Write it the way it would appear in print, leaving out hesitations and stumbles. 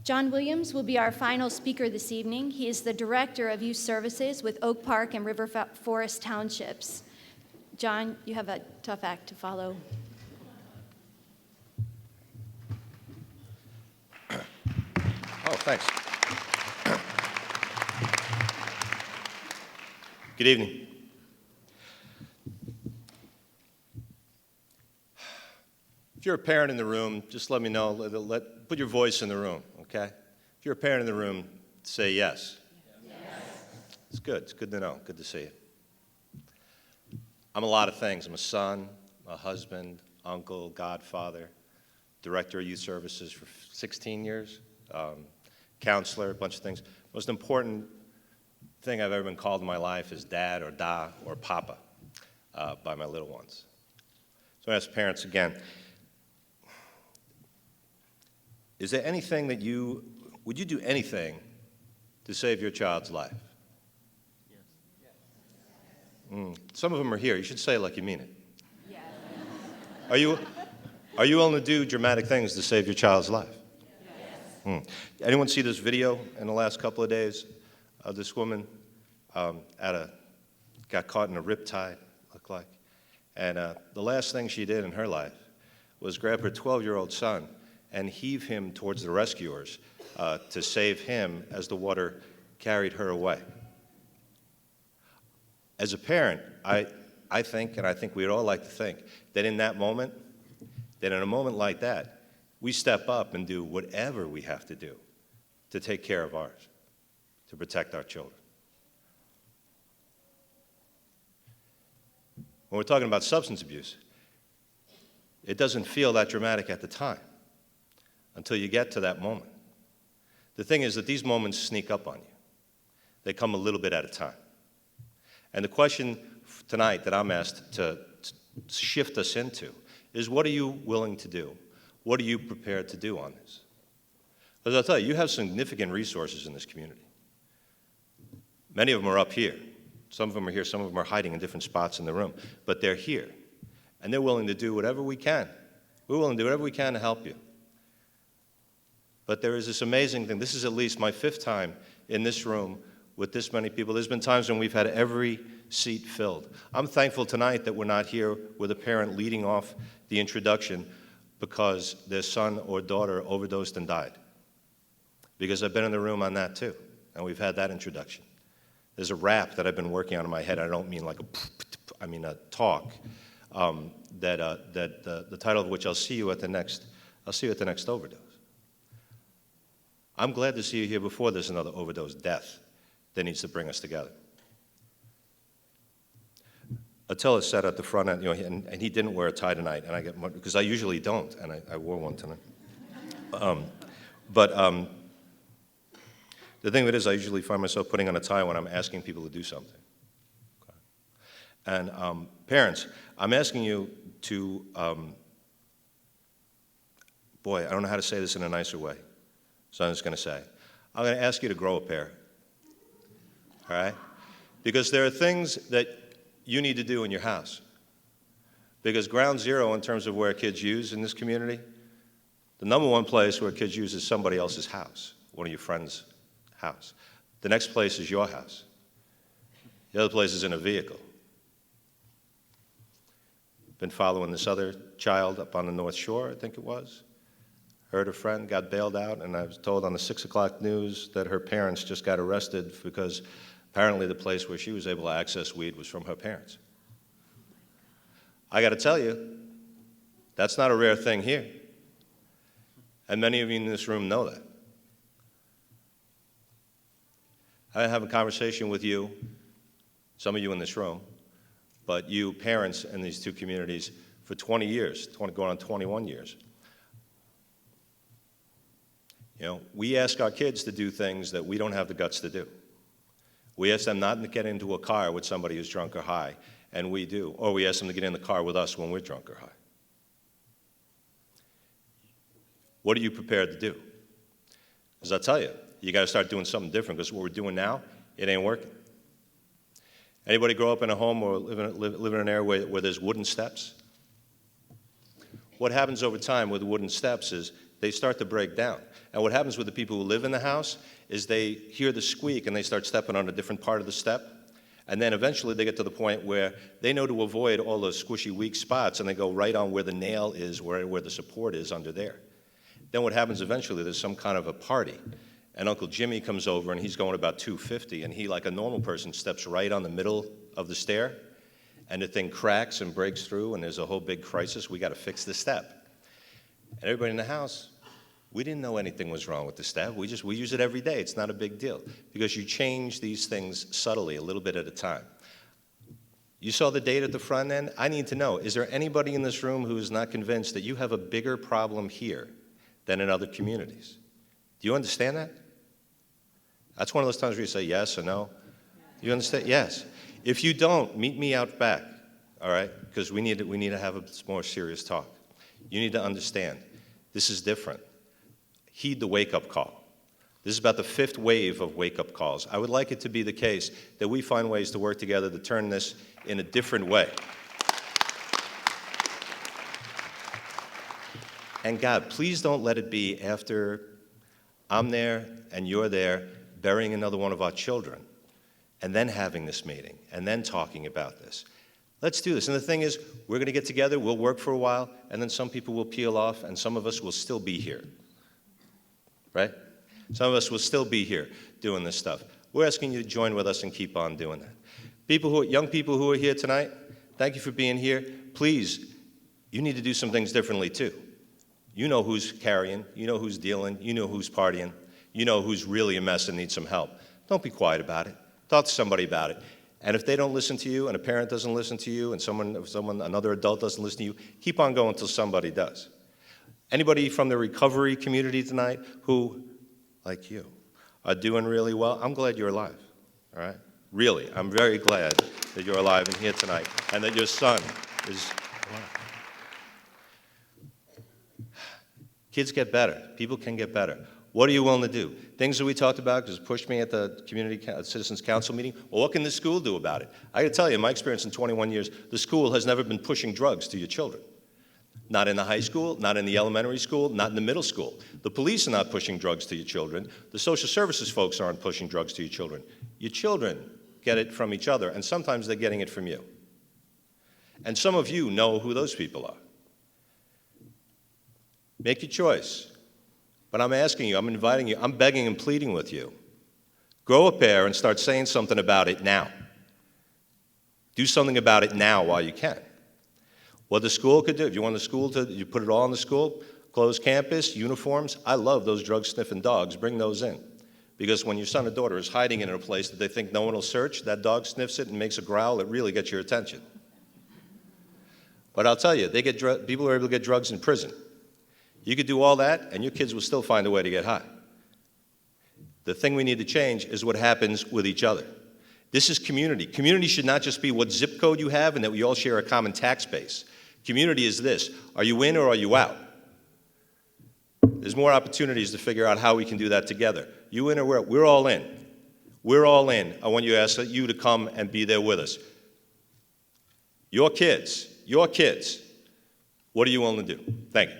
John Williams will be our final speaker this evening. He is the Director of Youth Services with Oak Park and River Forest Townships. John, you have a tough act to follow. Oh, thanks. Good evening. If you're a parent in the room, just let me know. Put your voice in the room, okay? If you're a parent in the room, say yes. Yes. It's good. It's good to know. Good to see you. I'm a lot of things. I'm a son, a husband, uncle, godfather, director of youth services for 16 years, counselor, a bunch of things. Most important thing I've ever been called in my life is dad or da or papa by my little ones. So I ask parents again, is there anything that would you do anything to save your child's life? Yes. Some of them are here. You should say it like you mean it. Yes. Are you willing to do dramatic things to save your child's life? Yes. Anyone see this video in the last couple of days of this woman got caught in a riptide, looked like, and the last thing she did in her life was grab her 12-year-old son and heave him towards the rescuers to save him as the water carried her away. As a parent, I think, and I think we'd all like to think, that in a moment like that, we step up and do whatever we have to do to take care of ours, to protect our children. When we're talking about substance abuse, it doesn't feel that dramatic at the time until you get to that moment. The thing is that these moments sneak up on you. They come a little bit at a time. And the question tonight that I'm asked to shift us into is, what are you willing to do? What are you prepared to do on this? Because I'll tell you, you have significant resources in this community. Many of them are up here. Some of them are here, some of them are hiding in different spots in the room. But they're here, and they're willing to do whatever we can. We're willing to do whatever we can to help you. But there is this amazing thing. This is at least my 5th time in this room with this many people. There's been times when we've had every seat filled. I'm thankful tonight that we're not here with a parent leading off the introduction because their son or daughter overdosed and died. Because I've been in the room on that too, and we've had that introduction. There's a rap that I've been working on in my head. I don't mean like a talk. The title of which I'll see you at the next overdose. I'm glad to see you here before there's another overdose death that needs to bring us together. Attila sat at the front end, and he didn't wear a tie tonight, and I get more, because I usually don't, and I wore one tonight. The thing of it is, I usually find myself putting on a tie when I'm asking people to do something. Okay. And parents, I'm asking you to, boy, I don't know how to say this in a nicer way, so I'm just going to say, I'm going to ask you to grow a pair. All right? Because there are things that you need to do in your house. Because ground zero in terms of where kids use in this community, the number one place where kids use is somebody else's house, one of your friends' house. The next place is your house. The other place is in a vehicle. Been following this other child up on the North Shore, I think it was. Heard a friend got bailed out, and I was told on the 6 o'clock news that her parents just got arrested because apparently the place where she was able to access weed was from her parents. I got to tell you, that's not a rare thing here. And many of you in this room know that. I have a conversation with you, some of you in this room, but you parents in these two communities for 20 years, going on 21 years. We ask our kids to do things that we don't have the guts to do. We ask them not to get into a car with somebody who's drunk or high, and we do. Or we ask them to get in the car with us when we're drunk or high. What are you prepared to do? Because I'll tell you, you got to start doing something different, because what we're doing now, it ain't working. Anybody grow up in a home or live in an area where there's wooden steps? What happens over time with wooden steps is they start to break down. And what happens with the people who live in the house is they hear the squeak and they start stepping on a different part of the step. And then eventually they get to the point where they know to avoid all those squishy, weak spots, and they go right on where the nail is, where the support is under there. Then what happens eventually, there's some kind of a party, and Uncle Jimmy comes over, and he's going about 250, and he, like a normal person, steps right on the middle of the stair, and the thing cracks and breaks through, and there's a whole big crisis. We got to fix the step. And everybody in the house, we didn't know anything was wrong with the step. We use it every day. It's not a big deal, because you change these things subtly, a little bit at a time. You saw the date at the front end? I need to know, is there anybody in this room who is not convinced that you have a bigger problem here than in other communities? Do you understand that? That's one of those times where you say yes or no. You understand? Yes. If you don't, meet me out back, all right? Because we need to have a more serious talk. You need to understand, this is different. Heed the wake-up call. This is about the 5th wave of wake-up calls. I would like it to be the case that we find ways to work together to turn this in a different way. And God, please don't let it be after I'm there and you're there burying another one of our children and then having this meeting and then talking about this. Let's do this. And the thing is, we're going to get together, we'll work for a while, and then some people will peel off, and some of us will still be here. Right? Some of us will still be here doing this stuff. We're asking you to join with us and keep on doing that. Young people who are here tonight, thank you for being here. Please, you need to do some things differently too. You know who's carrying, you know who's dealing, you know who's partying, you know who's really a mess and needs some help. Don't be quiet about it. Talk to somebody about it. And if they don't listen to you, and a parent doesn't listen to you, and another adult doesn't listen to you, keep on going until somebody does. Anybody from the recovery community tonight who, like you, are doing really well, I'm glad you're alive, all right? Really, I'm very glad that you're alive and here tonight, and that your son is alive. Kids get better. People can get better. What are you willing to do? Things that we talked about, because it pushed me at the Citizens Council meeting. Well, what can the school do about it? I got to tell you, in my experience in 21 years, the school has never been pushing drugs to your children. Not in the high school, not in the elementary school, not in the middle school. The police are not pushing drugs to your children. The social services folks aren't pushing drugs to your children. Your children get it from each other, and sometimes they're getting it from you. And some of you know who those people are. Make your choice. But I'm asking you, I'm inviting you, I'm begging and pleading with you. Grow a pair and start saying something about it now. Do something about it now while you can. What the school could do, if you want the school to, you put it all in the school, closed campus, uniforms. I love those drug-sniffing dogs. Bring those in. Because when your son or daughter is hiding in a place that they think no one will search, that dog sniffs it and makes a growl, it really gets your attention. But I'll tell you, people are able to get drugs in prison. You could do all that, and your kids will still find a way to get high. The thing we need to change is what happens with each other. This is community. Community should not just be what zip code you have and that we all share a common tax base. Community is this. Are you in or are you out? There's more opportunities to figure out how we can do that together. You in or we're all in. We're all in. I want you to ask you to come and be there with us. Your kids, what are you willing to do? Thank you.